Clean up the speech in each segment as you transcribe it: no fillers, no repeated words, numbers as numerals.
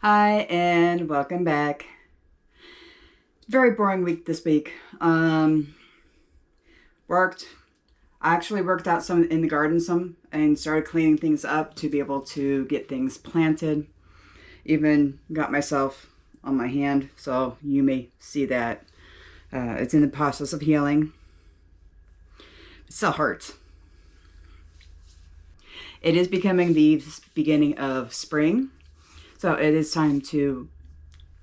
Hi, and welcome back. Very boring week this week. Worked. I actually worked out some in the garden some and started cleaning things up to be able to get things planted. Even got myself on my hand, so you may see that. It's in the process of healing. It still hurts. It is becoming the beginning of spring, so it is time to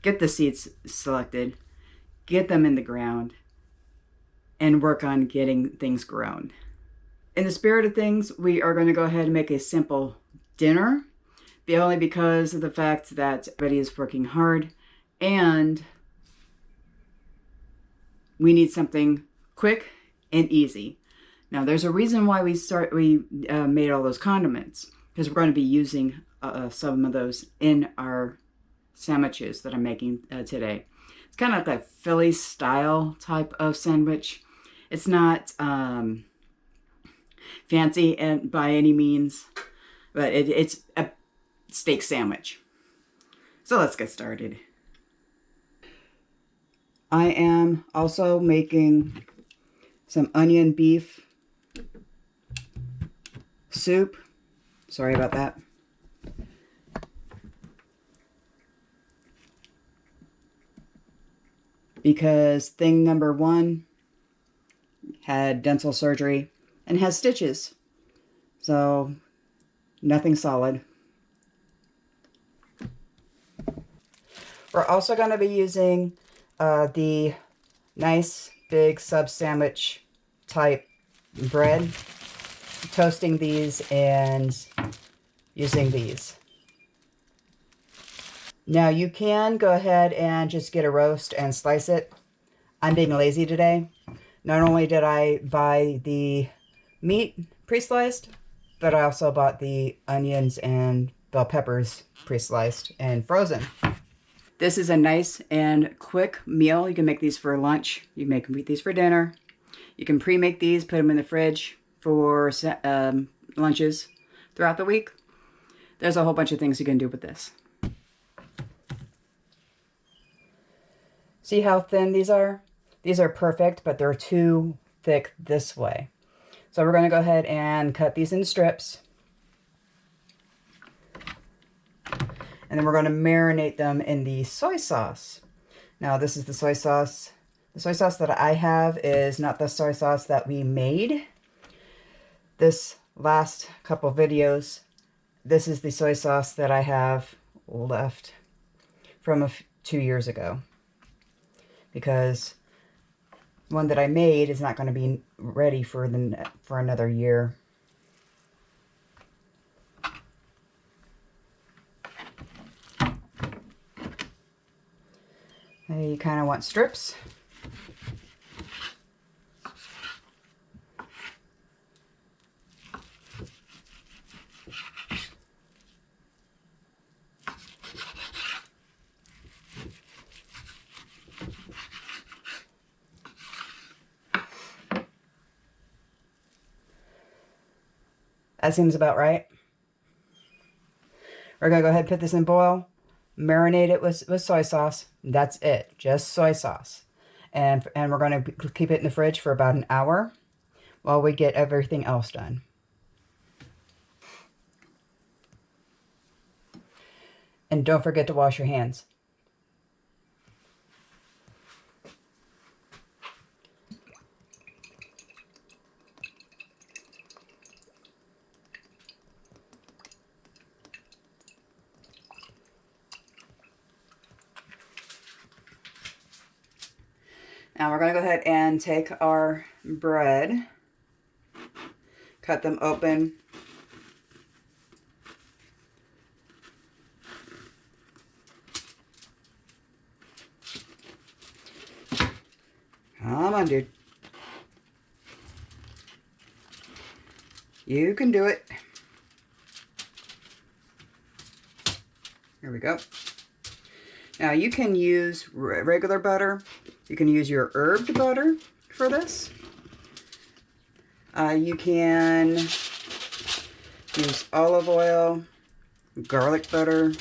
get the seeds selected, get them in the ground, and work on getting things grown. In the spirit of things, we are going to go ahead and make a simple dinner, only because of the fact that everybody is working hard and we need something quick and easy. Now, there's a reason why we made all those condiments, because we're going to be using some of those in our sandwiches that I'm making today. It's kind of like a Philly style type of sandwich. It's not fancy and by any means, but it's a steak sandwich. So let's get started. I am also making some onion beef soup. Sorry about that. Because thing number one had dental surgery and has stitches. So nothing solid. We're also going to be using the nice big sub sandwich type bread, toasting these and using these. Now you can go ahead and just get a roast and slice it. I'm being lazy today. Not only did I buy the meat pre-sliced, but I also bought the onions and bell peppers pre-sliced and frozen. This is a nice and quick meal. You can make these for lunch. You can make these for dinner. You can pre-make these, put them in the fridge for lunches throughout the week. There's a whole bunch of things you can do with this. See how thin these are? These are perfect, but they're too thick this way. So we're going to go ahead and cut these in strips. And then we're going to marinate them in the soy sauce. Now this is the soy sauce. The soy sauce that I have is not the soy sauce that we made this last couple videos. This is the soy sauce that I have left from 2 years ago. Because one that I made is not going to be ready for another year. You kind of want strips. That seems about right. We're going to go ahead and put this in boil. Marinate it with soy sauce. That's it. Just soy sauce. And we're going to keep it in the fridge for about an hour while we get everything else done. And don't forget to wash your hands. Now we're going to go ahead and take our bread, cut them open. Come on, dude. You can do it. Here we go. Now you can use regular butter. You can use your herbed butter for this. You can use olive oil, garlic butter.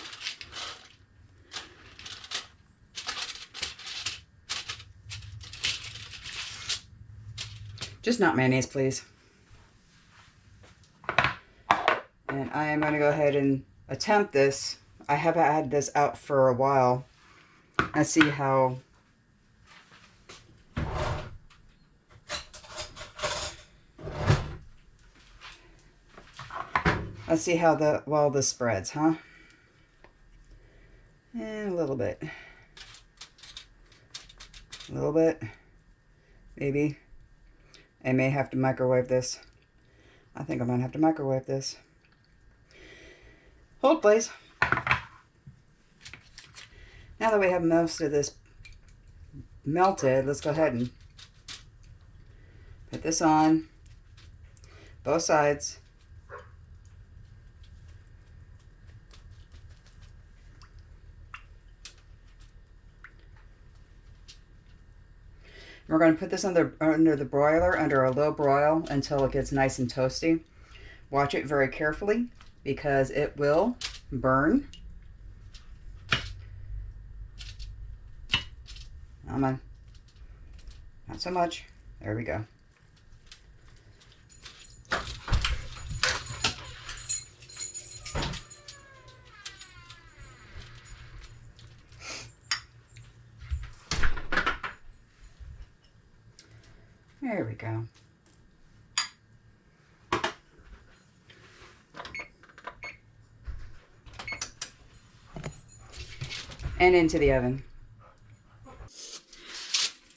Just not mayonnaise, please. And I am going to go ahead and attempt this. I have had this out for a while. Let's see how... Let's see how well this spreads, huh? And a little bit. A little bit. Maybe. I may have to microwave this. I think I'm going to have to microwave this. Hold, please. Now that we have most of this melted, let's go ahead and put this on both sides. We're going to put this under the broiler, under a low broil, until it gets nice and toasty. Watch it very carefully because it will burn. Come on. Not so much. There we go. There we go. And into the oven.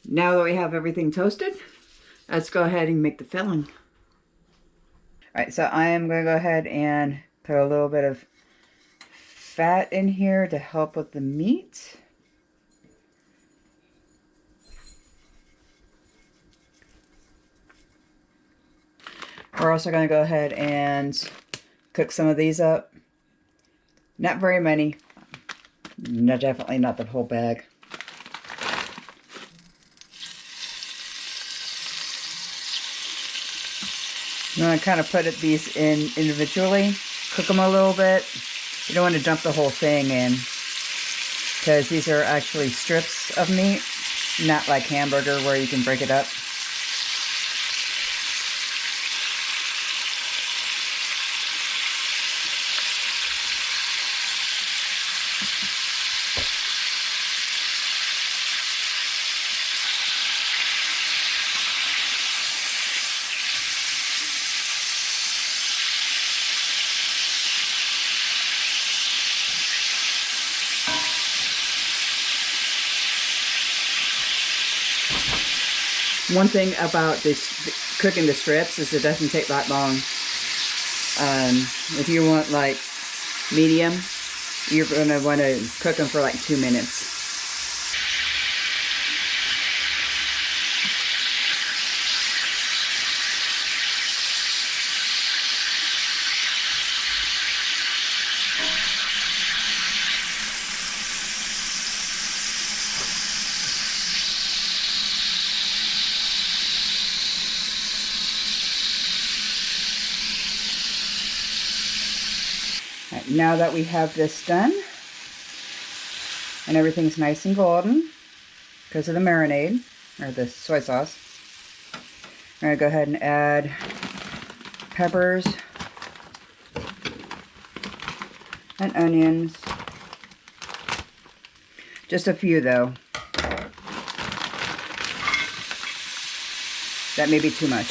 Now that we have everything toasted, let's go ahead and make the filling. All right, so I am going to go ahead and put a little bit of fat in here to help with the meat. We're also going to go ahead and cook some of these up. Not very many. No, definitely not the whole bag. I'm going to kind of put these in individually. Cook them a little bit. You don't want to dump the whole thing in, because these are actually strips of meat, not like hamburger where you can break it up. One thing about this cooking the strips is it doesn't take that long. If you want like medium, you're going to want to cook them for like 2 minutes. Right, now that we have this done, and everything's nice and golden because of the marinade, or the soy sauce, I'm going to go ahead and add peppers and onions. Just a few though. That may be too much.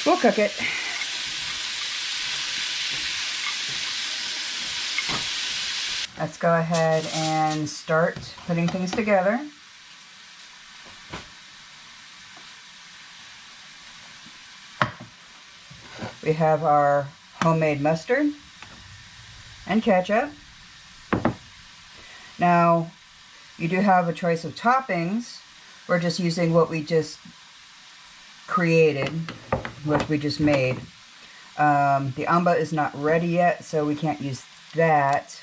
We'll cook it. Let's go ahead and start putting things together. We have our homemade mustard and ketchup. Now, you do have a choice of toppings. We're just using what we just created, what we just made. The amba is not ready yet, so we can't use that.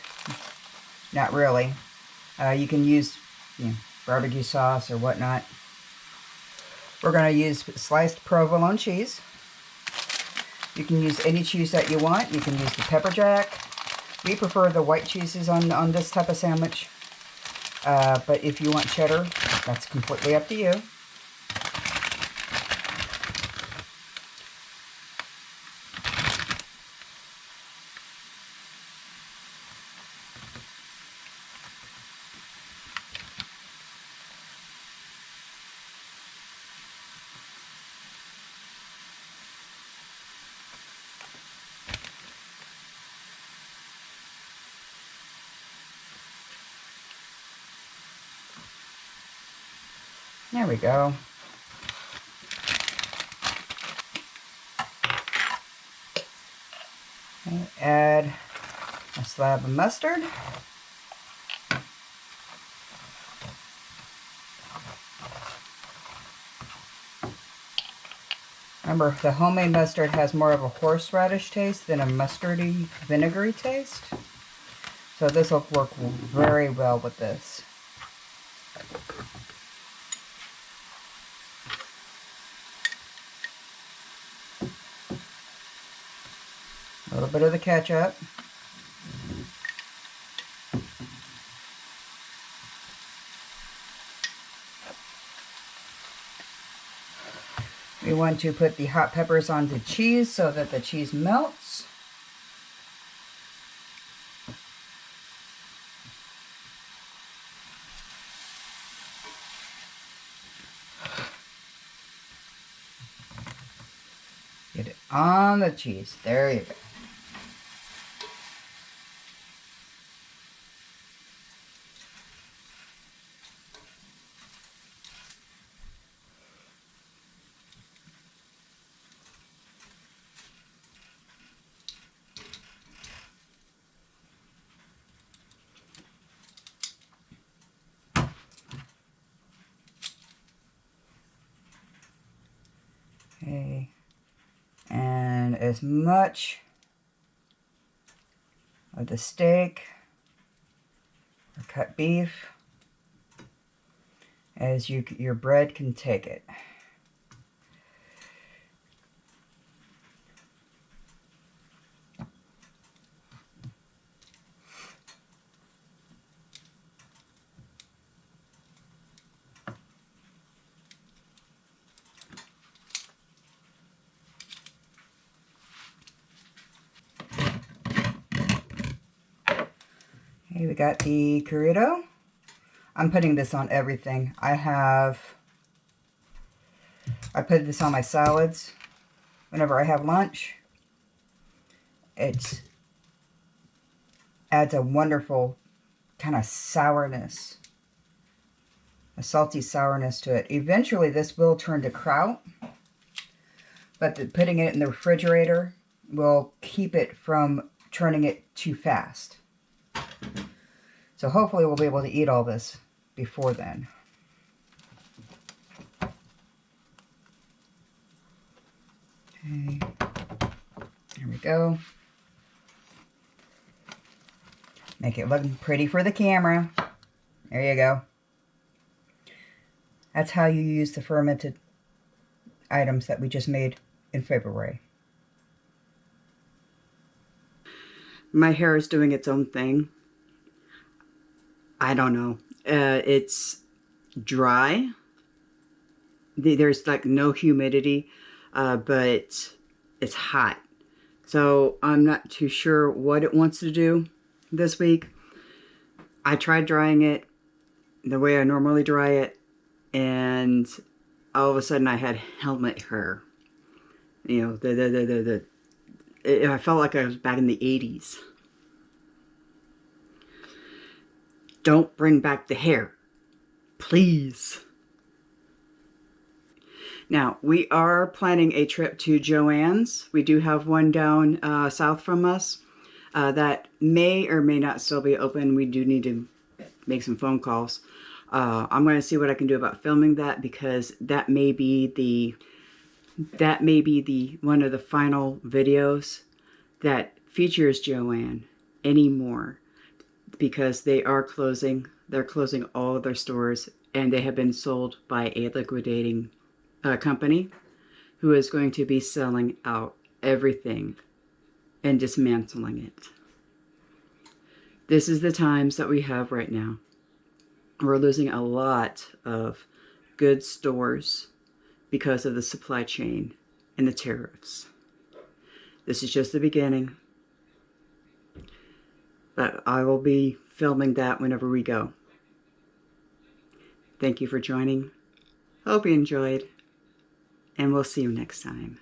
Not really. You can use barbecue sauce or whatnot. We're going to use sliced provolone cheese. You can use any cheese that you want. You can use the pepper jack. We prefer the white cheeses on this type of sandwich. But if you want cheddar, that's completely up to you. There we go. Okay, add a slab of mustard. Remember, the homemade mustard has more of a horseradish taste than a mustardy, vinegary taste. So this will work very well with this. A little bit of the ketchup. We want to put the hot peppers on the cheese so that the cheese melts. Get it on the cheese. There you go. Okay, and as much of the steak or cut beef as your bread can take it. Okay, we got the chorizo. I'm putting this on everything. I put this on my salads whenever I have lunch. It adds a wonderful kind of sourness, a salty sourness to it. Eventually this will turn to kraut, but putting it in the refrigerator will keep it from turning it too fast. So hopefully we'll be able to eat all this before then. Okay, there we go. Make it look pretty for the camera. There you go. That's how you use the fermented items that we just made in February. My hair is doing its own thing. I don't know. It's dry. There's like no humidity, but it's hot. So I'm not too sure what it wants to do this week. I tried drying it the way I normally dry it, and all of a sudden I had helmet hair. You know, I felt like I was back in the 80s. Don't bring back the hair, please. Now, we are planning a trip to Joann's. We do have one down south from us that may or may not still be open. We do need to make some phone calls. I'm going to see what I can do about filming that, because that may be the one of the final videos that features Joann anymore, because they are closing. They're closing all of their stores, and they have been sold by a liquidating company who is going to be selling out everything and dismantling it. This is the times that we have right now. We're losing a lot of good stores because of the supply chain and the tariffs. This is just the beginning, but I will be filming that whenever we go. Thank you for joining. Hope you enjoyed, and we'll see you next time.